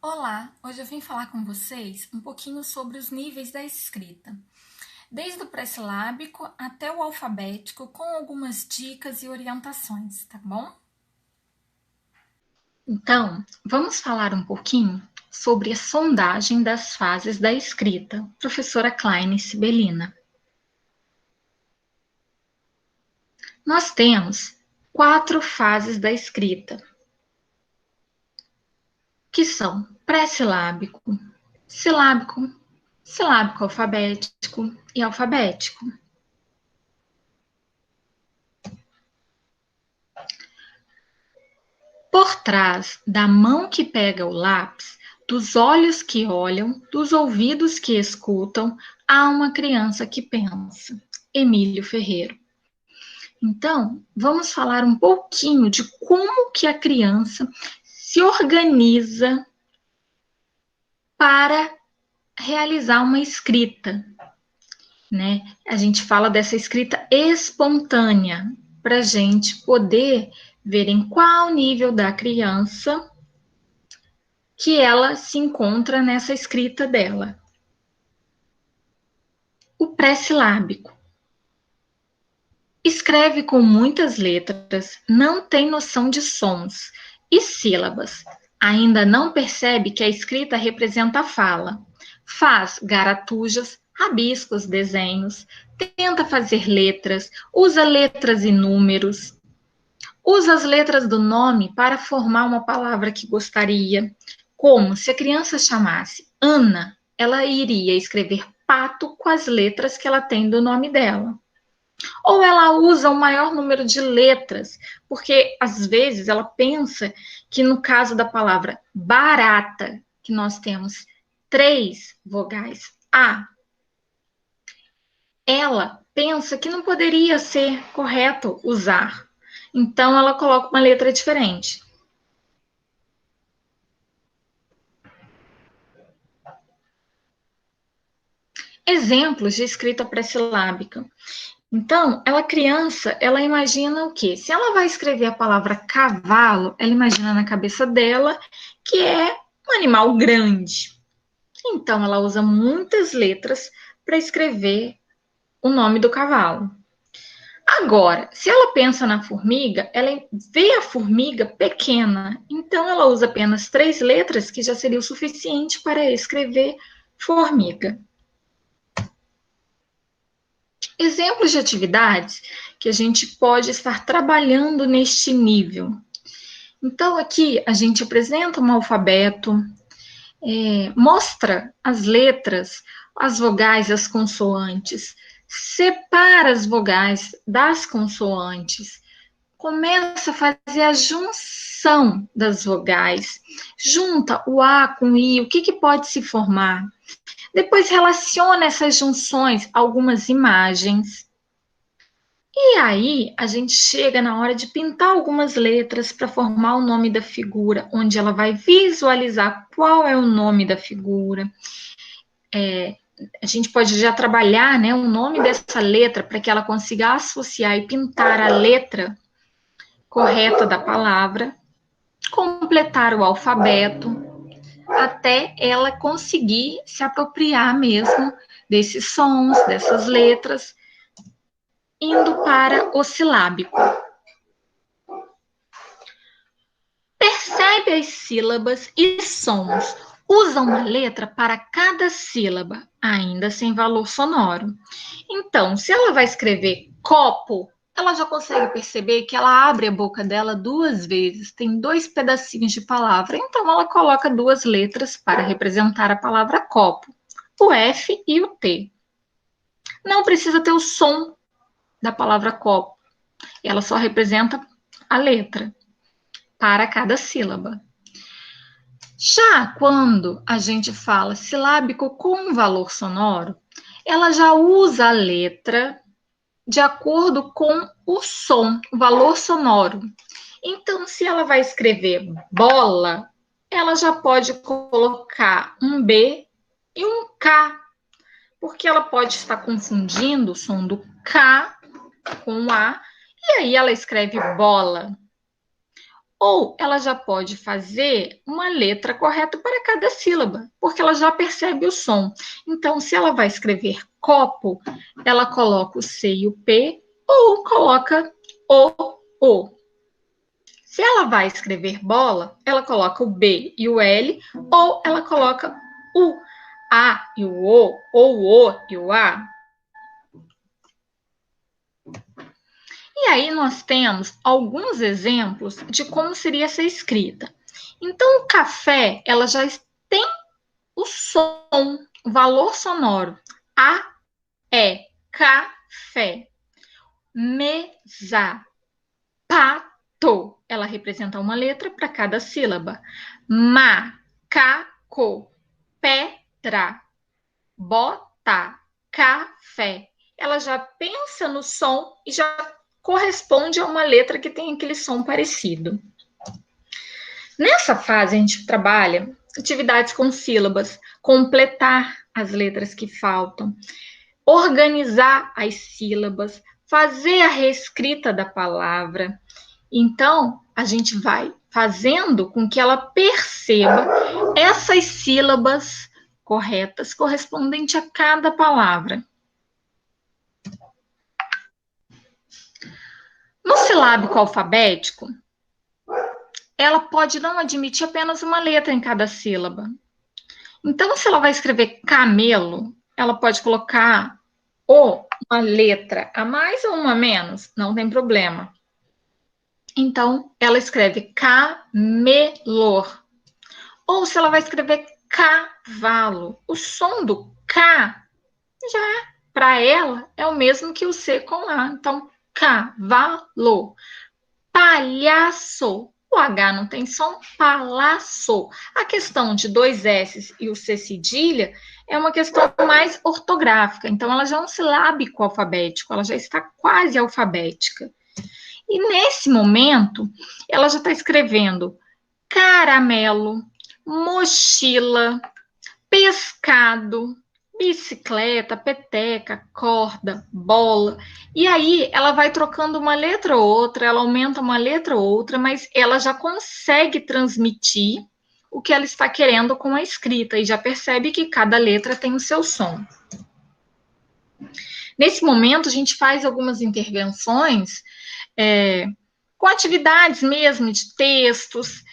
Olá, hoje eu vim falar com vocês um pouquinho sobre os níveis da escrita, desde o pré-silábico até o alfabético, com algumas dicas e orientações, tá bom? Então, vamos falar um pouquinho sobre a sondagem das fases da escrita, professora Klein Sibelina. Nós temos 4 fases da escrita, que são pré-silábico, silábico, silábico alfabético e alfabético. Por trás da mão que pega o lápis, dos olhos que olham, dos ouvidos que escutam, há uma criança que pensa. Emílio Ferreira. Então, vamos falar um pouquinho de como que a criança se organiza para realizar uma escrita, né? A gente fala dessa escrita espontânea, para a gente poder ver em qual nível da criança que ela se encontra nessa escrita dela. O pré-silábico. Escreve com muitas letras, não tem noção de sons e sílabas. Ainda não percebe que a escrita representa a fala. Faz garatujas, rabiscos, desenhos, tenta fazer letras, usa letras e números, usa as letras do nome para formar uma palavra que gostaria. Como se a criança chamasse Ana, ela iria escrever pato com as letras que ela tem do nome dela. Ou ela usa o maior número de letras, porque às vezes ela pensa que no caso da palavra barata, que nós temos 3 vogais A, ela pensa que não poderia ser correto usar. Então ela coloca uma letra diferente. Exemplos de escrita pré-silábica. Então, ela criança, ela imagina o quê? Se ela vai escrever a palavra cavalo, ela imagina na cabeça dela que é um animal grande. Então, ela usa muitas letras para escrever o nome do cavalo. Agora, se ela pensa na formiga, ela vê a formiga pequena. Então, ela usa apenas 3 letras, que já seria o suficiente para escrever formiga. Exemplos de atividades que a gente pode estar trabalhando neste nível. Então, aqui a gente apresenta um alfabeto, mostra as letras, as vogais e as consoantes, separa as vogais das consoantes, começa a fazer a junção das vogais, junta o A com o I, o que, que pode se formar? Depois relaciona essas junções a algumas imagens. E aí a gente chega na hora de pintar algumas letras para formar o nome da figura, onde ela vai visualizar qual é o nome da figura. A gente pode já trabalhar, né, o nome dessa letra para que ela consiga associar e pintar a letra correta da palavra, completar o alfabeto, até ela conseguir se apropriar mesmo desses sons, dessas letras, indo para o silábico. Percebe as sílabas e sons. Usa uma letra para cada sílaba, ainda sem valor sonoro. Então, se ela vai escrever copo, ela já consegue perceber que ela abre a boca dela 2 vezes, tem 2 pedacinhos de palavra, então ela coloca 2 letras para representar a palavra copo, o F e o T. Não precisa ter o som da palavra copo, ela só representa a letra para cada sílaba. Já quando a gente fala silábico com valor sonoro, ela já usa a letra de acordo com o som, o valor sonoro. Então, se ela vai escrever bola, ela já pode colocar um B e um K, porque ela pode estar confundindo o som do K com o A, e aí ela escreve bola. Ou ela já pode fazer uma letra correta para cada sílaba, porque ela já percebe o som. Então, se ela vai escrever copo, ela coloca o C e o P, ou coloca o. Se ela vai escrever bola, ela coloca o B e o L, ou ela coloca o A e o O, ou o O e o A. E aí nós temos alguns exemplos de como seria essa escrita. Então, o café, ela já tem o som, o valor sonoro. A, é, café. Mesa, pato. Ela representa uma letra para cada sílaba. Macaco, pedra. Bota, café. Ela já pensa no som e já corresponde a uma letra que tem aquele som parecido. Nessa fase, a gente trabalha atividades com sílabas, completar as letras que faltam, organizar as sílabas, fazer a reescrita da palavra. Então, a gente vai fazendo com que ela perceba essas sílabas corretas correspondente a cada palavra. No silábico alfabético, ela pode não admitir apenas uma letra em cada sílaba. Então, se ela vai escrever camelo, ela pode colocar ou uma letra a mais ou uma a menos, não tem problema. Então, ela escreve camelor. Ou se ela vai escrever cavalo, o som do K já para ela é o mesmo que o C com A. Então, cavalo. Palhaço. O H não tem som, palaço. A questão de dois S e o C cedilha é uma questão mais ortográfica. Então, ela já é um silábico alfabético, ela já está quase alfabética. E nesse momento, ela já está escrevendo caramelo, mochila, pescado, bicicleta, peteca, corda, bola. E aí ela vai trocando uma letra ou outra, ela aumenta uma letra ou outra, mas ela já consegue transmitir o que ela está querendo com a escrita e já percebe que cada letra tem o seu som. Nesse momento, a gente faz algumas intervenções com atividades mesmo de textos,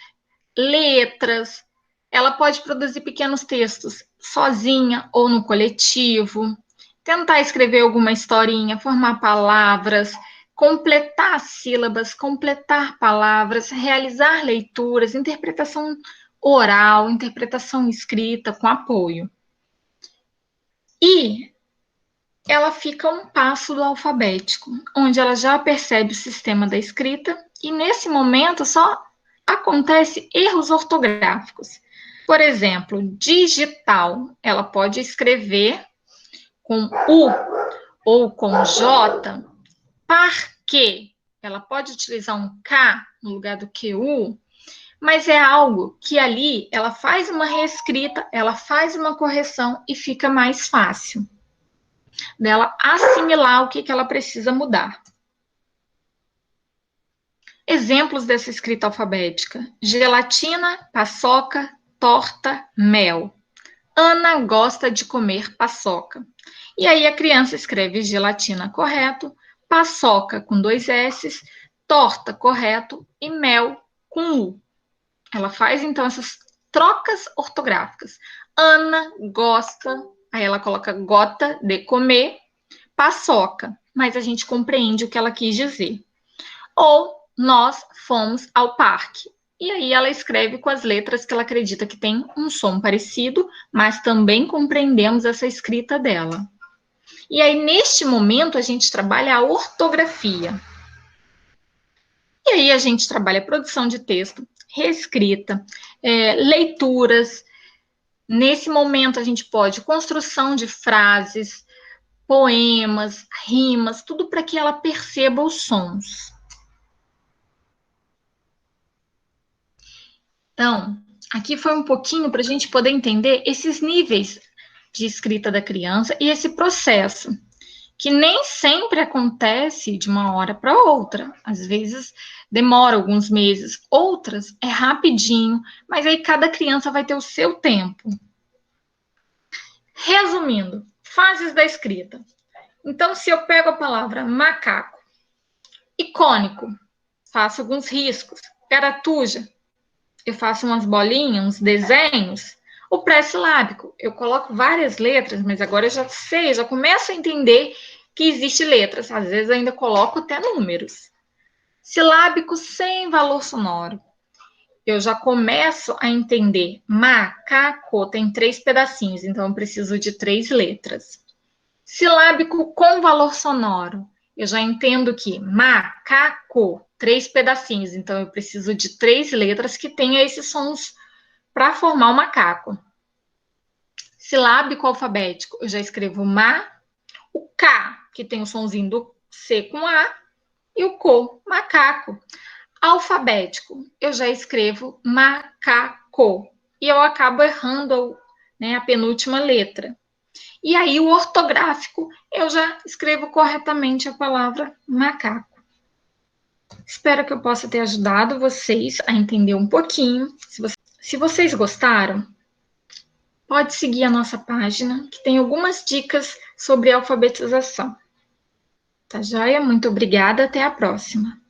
letras. Ela pode produzir pequenos textos sozinha ou no coletivo, tentar escrever alguma historinha, formar palavras, completar sílabas, completar palavras, realizar leituras, interpretação oral, interpretação escrita com apoio. E ela fica a um passo do alfabético, onde ela já percebe o sistema da escrita e nesse momento só acontece erros ortográficos. Por exemplo, digital, ela pode escrever com U ou com J. Parquê, ela pode utilizar um K no lugar do QU, mas é algo que ali ela faz uma reescrita, ela faz uma correção e fica mais fácil dela assimilar o que ela precisa mudar. Exemplos dessa escrita alfabética: gelatina, paçoca, torta, mel. Ana gosta de comer paçoca. E aí a criança escreve gelatina correto, paçoca com 2 S, torta correto e mel com U. Ela faz então essas trocas ortográficas. Ana gosta, aí ela coloca gota de comer, paçoca, mas a gente compreende o que ela quis dizer. Ou nós fomos ao parque. E aí ela escreve com as letras que ela acredita que tem um som parecido, mas também compreendemos essa escrita dela. E aí, neste momento, a gente trabalha a ortografia. E aí a gente trabalha a produção de texto, reescrita, leituras. Nesse momento, a gente pode construção de frases, poemas, rimas, tudo para que ela perceba os sons. Então, aqui foi um pouquinho para a gente poder entender esses níveis de escrita da criança e esse processo que nem sempre acontece de uma hora para outra. Às vezes demora alguns meses, outras é rapidinho, mas aí cada criança vai ter o seu tempo. Resumindo, fases da escrita. Então, se eu pego a palavra macaco, icônico, faço alguns riscos, garatuja, eu faço umas bolinhas, uns desenhos. O pré-silábico, eu coloco várias letras, mas agora eu já sei, já começo a entender que existe letras. Às vezes ainda coloco até números. Silábico sem valor sonoro. Eu já começo a entender. Macaco tem 3 pedacinhos, então eu preciso de 3 letras. Silábico com valor sonoro. Eu já entendo que macaco, 3 pedacinhos, então eu preciso de 3 letras que tenham esses sons para formar o macaco. Silábico alfabético, eu já escrevo ma, o K, que tem o sonzinho do C com A, e o co, macaco. Alfabético, eu já escrevo macaco, e eu acabo errando, né, a penúltima letra. E aí, o ortográfico, eu já escrevo corretamente a palavra macaco. Espero que eu possa ter ajudado vocês a entender um pouquinho. Se vocês gostaram, pode seguir a nossa página, que tem algumas dicas sobre alfabetização. Tá joia? Muito obrigada, até a próxima.